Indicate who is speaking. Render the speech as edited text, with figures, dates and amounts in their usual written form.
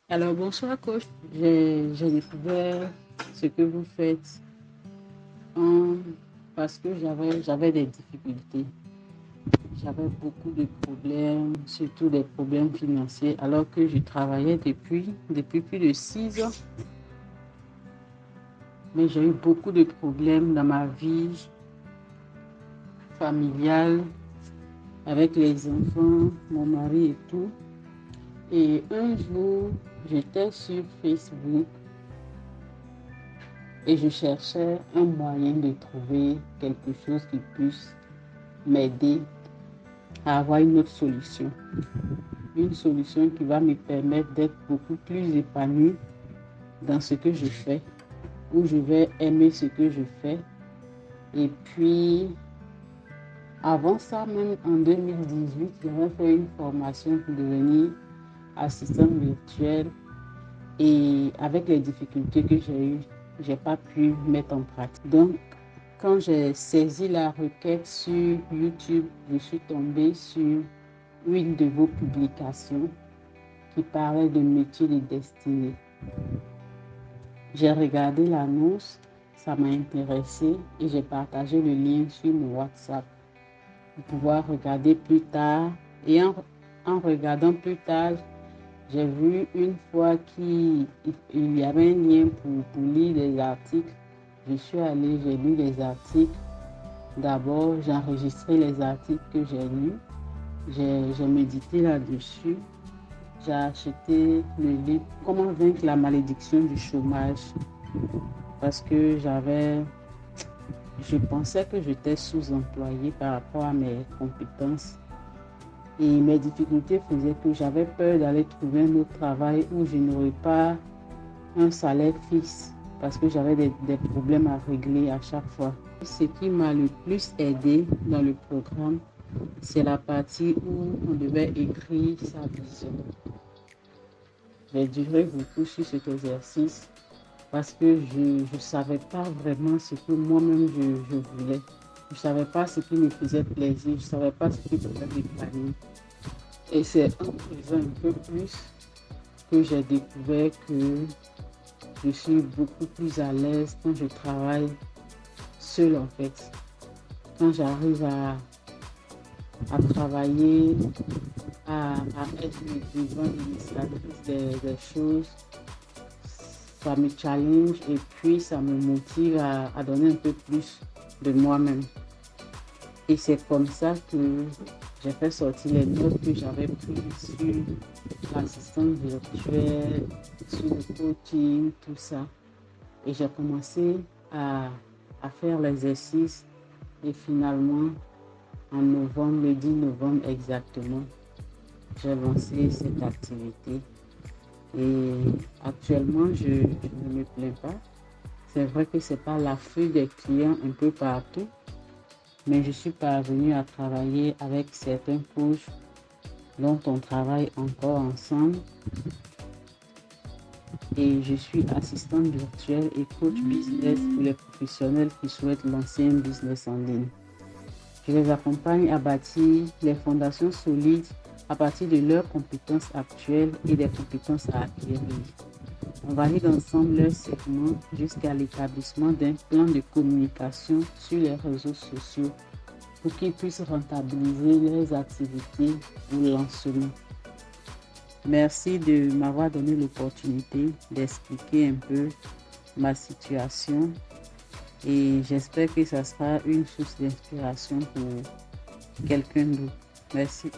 Speaker 1: Alors, bonsoir, coach. J'ai découvert ce que vous faites en- parce que j'avais des difficultés. J'avais beaucoup de problèmes, surtout des problèmes financiers, alors que je travaillais depuis plus de 6 ans. Mais j'ai eu beaucoup de problèmes dans ma vie familiale, avec les enfants, mon mari et tout. Et un jour, j'étais sur Facebook et je cherchais un moyen de trouver quelque chose qui puisse m'aider à avoir une autre solution. Une solution qui va me permettre d'être beaucoup plus épanouie dans ce que je fais, où je vais aimer ce que je fais. Et puis, avant ça, même en 2018, j'avais fait une formation pour devenir assistante virtuelle. Et avec les difficultés que j'ai eues, je n'ai pas pu mettre en pratique. Donc, quand j'ai saisi la requête sur YouTube, je suis tombée sur une de vos publications qui parlait de métier de destinée. J'ai regardé l'annonce, ça m'a intéressée et j'ai partagé le lien sur mon WhatsApp pour pouvoir regarder plus tard. Et en regardant plus tard, j'ai vu une fois qu'il y avait un lien pour lire des articles. Je suis allée, j'ai lu les articles. D'abord, j'ai enregistré les articles que j'ai lus. J'ai médité là-dessus. J'ai acheté le livre Comment vaincre la malédiction du chômage parce que je pensais que j'étais sous-employée par rapport à mes compétences. Et mes difficultés faisaient que j'avais peur d'aller trouver un autre travail où je n'aurais pas un salaire fixe parce que j'avais des problèmes à régler à chaque fois. Ce qui m'a le plus aidé dans le programme, c'est la partie où on devait écrire sa vision. J'ai duré beaucoup sur cet exercice parce que je ne savais pas vraiment ce que moi-même je voulais. Je ne savais pas ce qui me faisait plaisir, je ne savais pas ce qui pouvait m'épanouir. Et c'est en faisant un peu plus que j'ai découvert que je suis beaucoup plus à l'aise quand je travaille seule en fait. Quand j'arrive à travailler, à être le devant l'initiatrice des choses, ça me challenge et puis ça me motive à donner un peu plus de moi-même. Et c'est comme ça que j'ai fait sortir les notes que j'avais prises sur l'assistance virtuelle, sur le coaching, tout ça. Et j'ai commencé à faire l'exercice et finalement, en novembre, le 10 novembre exactement, j'ai lancé cette activité. Et actuellement, je ne me plains pas. C'est vrai que ce n'est pas l'afflux des clients un peu partout, mais je suis parvenue à travailler avec certains coachs dont on travaille encore ensemble. Et je suis assistante virtuelle et coach business pour les professionnels qui souhaitent lancer un business en ligne. Je les accompagne à bâtir les fondations solides à partir de leurs compétences actuelles et des compétences à acquérir. On valide ensemble leurs segments jusqu'à l'établissement d'un plan de communication sur les réseaux sociaux pour qu'ils puissent rentabiliser leurs activités ou lancement. Merci de m'avoir donné l'opportunité d'expliquer un peu ma situation et j'espère que ça sera une source d'inspiration pour quelqu'un d'autre. Merci.